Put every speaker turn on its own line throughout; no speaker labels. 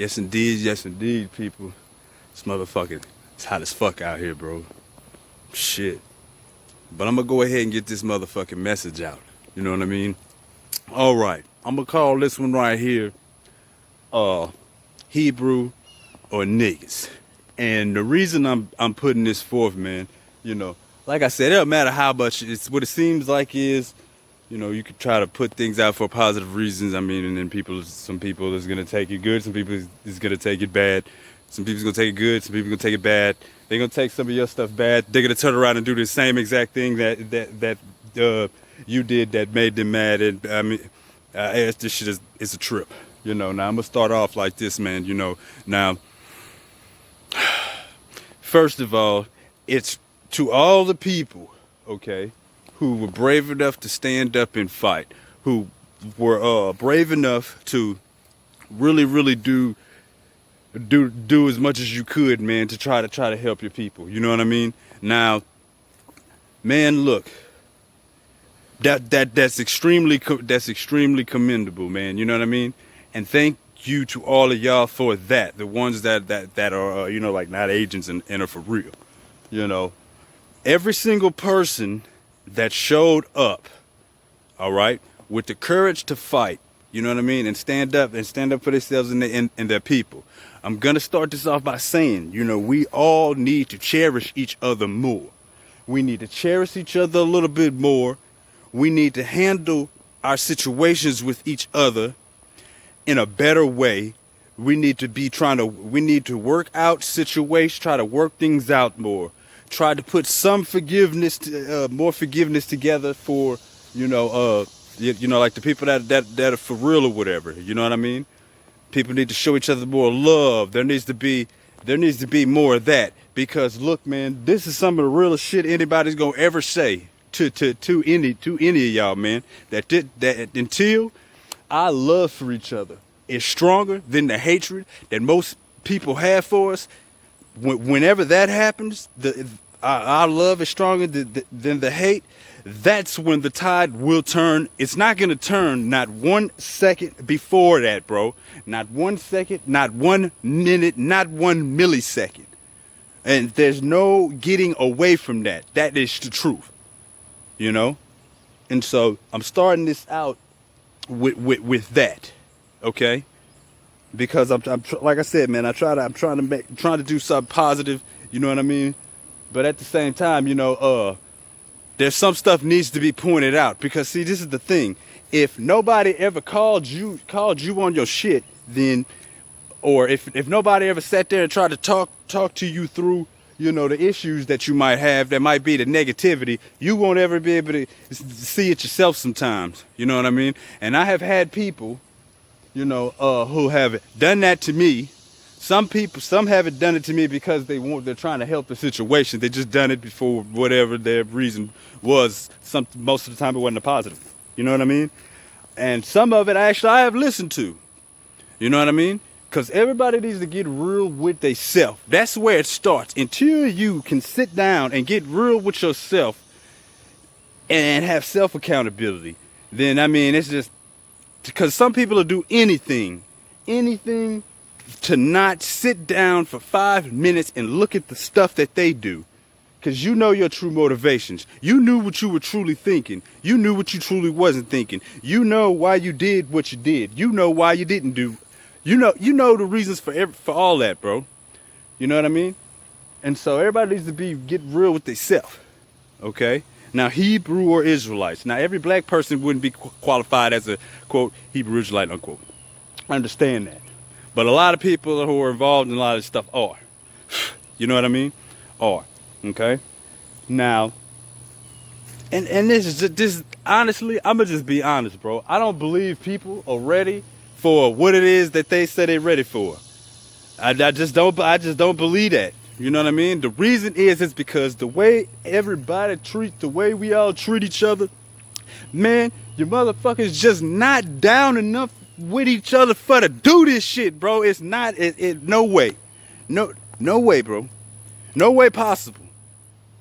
Yes indeed, people. This motherfucking, it's hot as fuck out here, bro. Shit. But I'm gonna go ahead and get this motherfucking message out. You know what I mean? All right. I'm gonna call this one right here, Hebrew or niggas. And the reason I'm putting this forth, man, you know, like I said, it don't matter how much it's what it seems like is, you know, you could try to put things out for positive reasons. I mean, and then some people is gonna take it good, some people is gonna take it bad. Some people's gonna take it good, some people gonna take it bad. They're gonna take some of your stuff bad. They're gonna turn around and do the same exact thing that you did that made them mad. And I mean, this shit is a trip. You know, now I'm gonna start off like this, man. You know, now, first of all, it's to all the people, okay, who were brave enough to stand up and fight, who were brave enough to really do as much as you could, man, to try to help your people. You know what I mean? Now, man, look, that's extremely commendable, man. You know what I mean? And thank you to all of y'all for that. The ones that are you know, like, not agents and are for real. You know, every single person that showed up, all right, with the courage to fight. You know what I mean? And stand up for themselves and their people. I'm going to start this off by saying, you know, we all need to cherish each other more. We need to cherish each other a little bit more. We need to handle our situations with each other in a better way. We need to work out situations, try to work things out more. Try to put some more forgiveness together for, you know, like the people that are for real or whatever. You know what I mean? People need to show each other more love. There needs to be more of that. Because look, man, this is some of the realest shit anybody's gonna ever say to any of y'all, man. That until our love for each other is stronger than the hatred that most people have for us. Whenever that happens, our love is stronger than the hate. That's when the tide will turn. It's not going to turn not 1 second before that, bro. Not 1 second, not 1 minute, not 1 millisecond. And there's no getting away from that. That is the truth, you know? And so I'm starting this out with that, okay? Because I'm like I said, man, I'm trying to do something positive, you know what I mean? But at the same time, you know, there's some stuff needs to be pointed out, because see, this is the thing. If nobody ever called you on your shit, then, or if nobody ever sat there and tried to talk to you through, you know, the issues that you might have, that might be the negativity, you won't ever be able to see it yourself sometimes. You know what I mean? And I have had people, you know, who have done that to me. Some haven't done it to me because they're trying to help the situation. They just done it before whatever their reason was. Most of the time it wasn't a positive. You know what I mean? And some of it I have listened to. You know what I mean? Because everybody needs to get real with themselves. That's where it starts. Until you can sit down and get real with yourself and have self-accountability, then, I mean, it's just, because some people will do anything to not sit down for 5 minutes and look at the stuff that they do. Because you know your true motivations. You knew what you were truly thinking. You knew what you truly wasn't thinking. You know why you did what you did. You know why you didn't do. You know the reasons for all that, bro. You know what I mean? And so everybody needs to get real with themselves. Okay? Now, Hebrew or Israelites. Now, every black person wouldn't be qualified as a, quote, Hebrew Israelite, unquote. I understand that. But a lot of people who are involved in a lot of stuff are. You know what I mean? Are. Okay? Now, and this is honestly, I'm going to just be honest, bro. I don't believe people are ready for what it is that they say they're ready for. I just don't believe that. You know what I mean? The reason is because the way everybody the way we all treat each other, man, you motherfuckers just not down enough with each other for to do this shit, bro. It's not, no way. No way, bro. No way possible.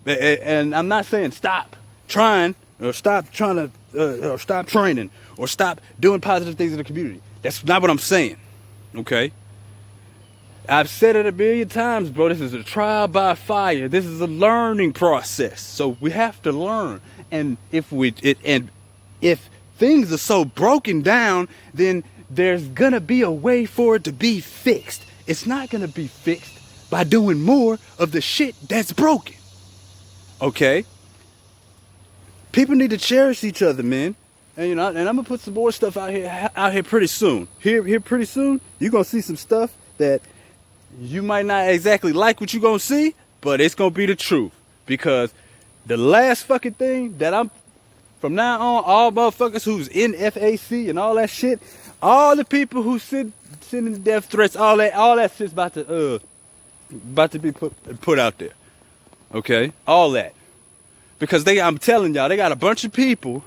And I'm not saying stop trying, or stop trying to, or stop training, or stop doing positive things in the community. That's not what I'm saying, okay? I've said it a million times, bro. This is a trial by fire. This is a learning process. So we have to learn. And if things are so broken down, then there's gonna be a way for it to be fixed. It's not gonna be fixed by doing more of the shit that's broken. Okay? People need to cherish each other, man. And and I'm gonna put some more stuff out here pretty soon. Here pretty soon, you're gonna see some stuff that you might not exactly like what you're gonna see, but it's gonna be the truth. Because the last fucking thing that I'm, from now on, all motherfuckers who's in NFAC and all that shit, all the people who sending death threats, all that shit's about to be put out there. Okay? All that. Because I'm telling y'all, they got a bunch of people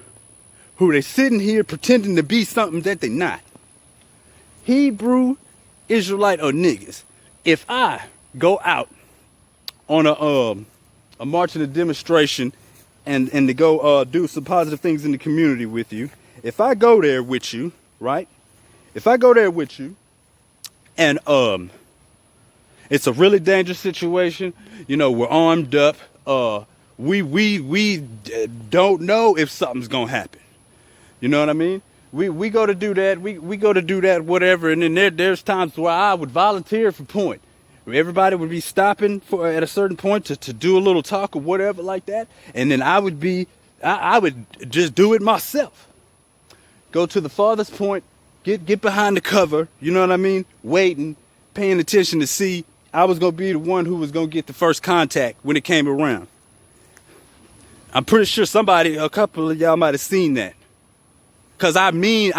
who they sitting here pretending to be something that they not. Hebrew, Israelite, or niggas. If I go out on a march and a demonstration and to go do some positive things in the community with you, if I go there with you, right? If I go there with you and it's a really dangerous situation, we're armed up, we don't know if something's gonna happen. You know what I mean? We go to do that, we go to do that, whatever, and then there's times where I would volunteer for point. Everybody would be stopping at a certain point to do a little talk or whatever like that, and then I would just do it myself. Go to the farthest point, get behind the cover, you know what I mean? Waiting, paying attention to see I was gonna be the one who was gonna get the first contact when it came around. I'm pretty sure a couple of y'all might have seen that. Cause I mean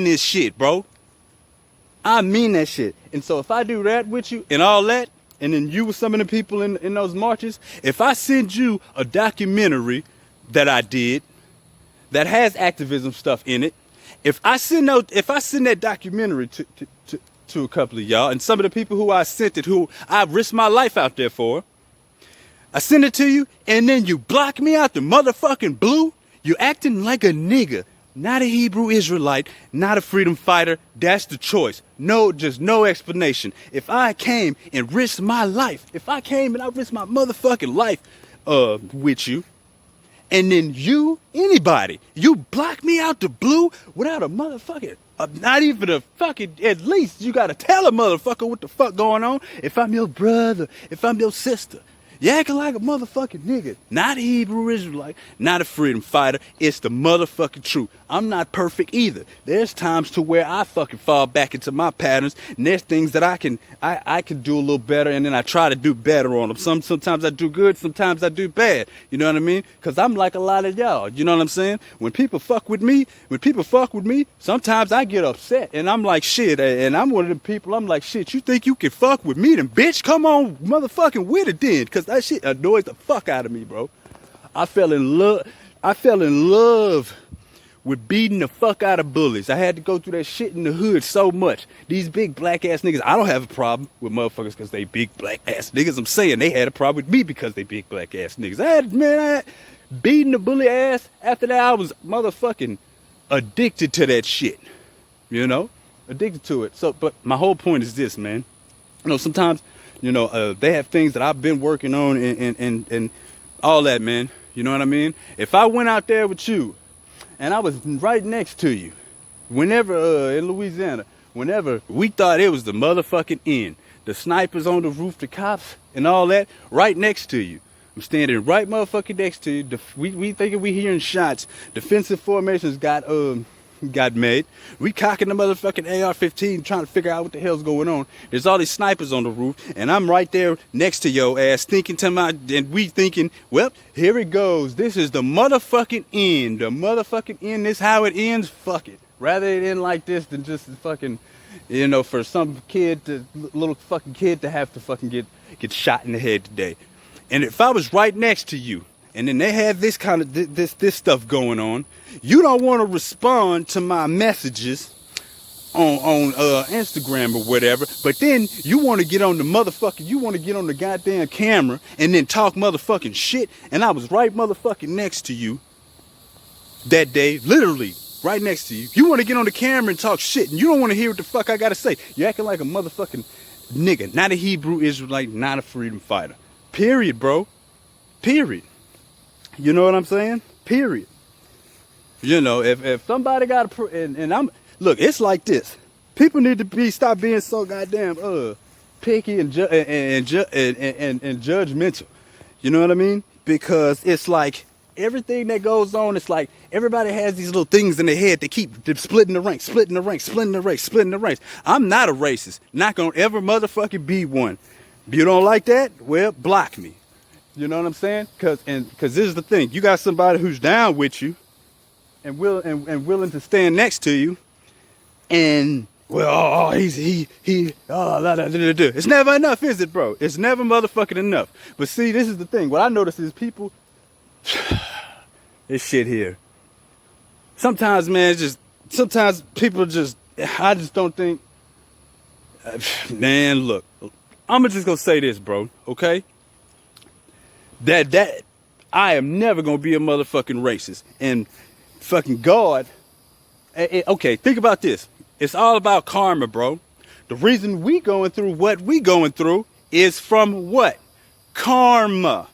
this shit, bro. I mean that shit. And so if I do that with you and all that, and then you with some of the people in those marches, if I send you a documentary that I did that has activism stuff in it, if I send that documentary to a couple of y'all, and some of the people who I sent it, who I risked my life out there for, I send it to you, and then you block me out the motherfucking blue, you acting like a nigga. Not a Hebrew Israelite, not a freedom fighter. That's the choice. No, just no explanation. If I came and risked my life, if I came and I risked my motherfucking life with you, and then anybody, you block me out the blue without a motherfucking, not even a fucking, at least you gotta tell a motherfucker what the fuck going on. If I'm your brother, if I'm your sister. You acting like a motherfucking nigga. Not a Hebrew Israelite, not a freedom fighter. It's the motherfucking truth. I'm not perfect either. There's times to where I fucking fall back into my patterns, and there's things that I can do a little better, and then I try to do better on them. Sometimes I do good, sometimes I do bad. You know what I mean? Because I'm like a lot of y'all. You know what I'm saying? When people fuck with me, sometimes I get upset, and I'm like, shit, and I'm one of the people, I'm like, shit, you think you can fuck with me, then bitch, come on motherfucking with it then, because that shit annoys the fuck out of me, bro. I fell in love with beating the fuck out of bullies. I had to go through that shit in the hood so much. These big black ass niggas, I don't have a problem with motherfuckers because they big black ass niggas. I'm saying they had a problem with me because they big black ass niggas. I had beating the bully ass. After that, I was motherfucking addicted to that shit. Addicted to it. So, but my whole point is this, man. Sometimes, they have things that I've been working on and all that, man. You know what I mean? If I went out there with you and I was right next to you, whenever in Louisiana, whenever we thought it was the motherfucking end, the snipers on the roof, the cops and all that, right next to you. I'm standing right motherfucking next to you. We thinking we hearing shots. Defensive formations got made. We cocking the motherfucking AR-15 trying to figure out what the hell's going on. There's all these snipers on the roof, and I'm right there next to your ass and we thinking, well, here it goes. This is the motherfucking end. The motherfucking end. This how it ends. Fuck it. Rather it end like this than just fucking, for some little fucking kid to have to fucking get shot in the head today. And if I was right next to you, and then they have this kind of this stuff going on, you don't want to respond to my messages on Instagram or whatever, but then you want to get on the goddamn camera and then talk motherfucking shit, and I was right motherfucking next to you that day, literally right next to you. You want to get on the camera and talk shit, and you don't want to hear what the fuck I gotta say. You're acting like a motherfucking nigga, not a Hebrew Israelite, not a freedom fighter. Period, bro. Period. You know what I'm saying? Period. You know, if somebody got and I'm look, it's like this. People need to stop being so goddamn picky and judgmental. You know what I mean? Because it's like everything that goes on, it's like everybody has these little things in their head to keep splitting the ranks, splitting the ranks, splitting the ranks, splitting the ranks. I'm not a racist. Not gonna ever motherfucking be one. If you don't like that, well, block me. You know what I'm saying? Cause this is the thing. You got somebody who's down with you and willing to stand next to you, and well, it's never enough, is it, bro? It's never motherfucking enough. But see, this is the thing. What I notice is people, this shit here. Sometimes, man, sometimes people I just don't think, man, look, I'm just gonna say this, bro, okay? That I am never gonna be a motherfucking racist. And fucking God, okay, think about this. It's all about karma, bro. The reason we going through what we going through is from what? Karma.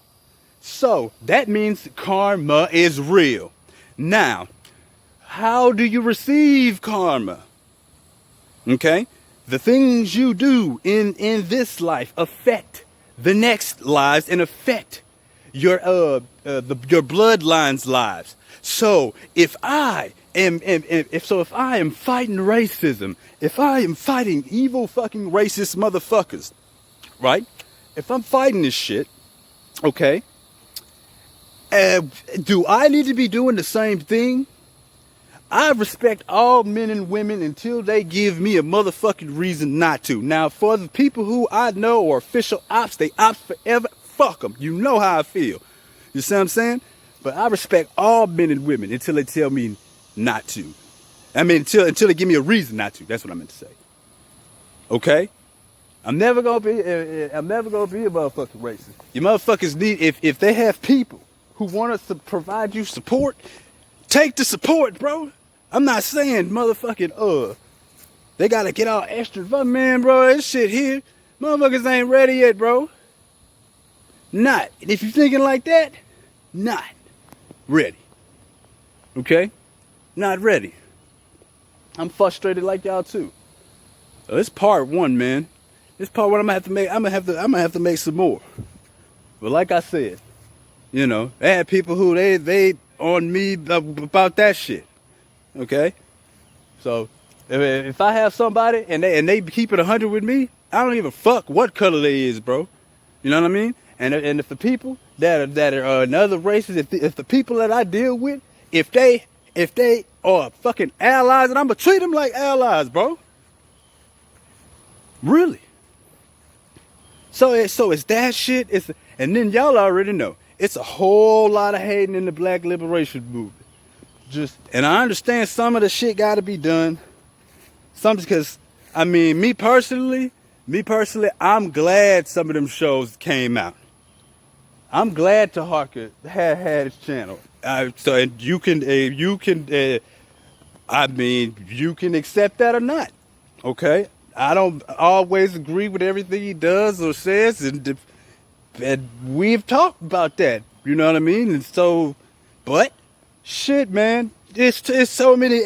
So that means karma is real. Now, how do you receive karma? Okay? The things you do in this life affect the next lives and affect your bloodline's lives. So if I am fighting racism, if I am fighting evil fucking racist motherfuckers, right? If I'm fighting this shit, okay, do I need to be doing the same thing? I respect all men and women until they give me a motherfucking reason not to. Now, for the people who I know are official ops, they ops forever. Fuck them. You know how I feel. You see what I'm saying? But I respect all men and women until they tell me not to. I mean, until they give me a reason not to. That's what I meant to say. Okay? I'm never gonna be a motherfucking racist. You motherfuckers need, if they have people who want us to provide you support, take the support, bro. I'm not saying motherfucking they gotta get all extra fun, man, bro. This shit here, motherfuckers ain't ready yet, bro. Not. And if you're thinking like that, not ready. Okay? Not ready. I'm frustrated like y'all too. So it's part one, man. This part one I'm gonna have to make some more. But like I said, you know, I had people who they on me about that shit. Okay? So if I have somebody and they keep it 100 with me, I don't give a fuck what color they is, bro. You know what I mean? And if the people that are in other races, if the people that I deal with, if they are fucking allies, and I'm gonna treat them like allies, bro. Really. So it's that shit. And then y'all already know it's a whole lot of hating in the Black liberation movement. And I understand some of the shit got to be done. Some because I mean, me personally, I'm glad some of them shows came out. I'm glad Taharka had his channel. So you can accept that or not. Okay? I don't always agree with everything he does or says, and we've talked about that. You know what I mean? And so, but shit, man, it's so many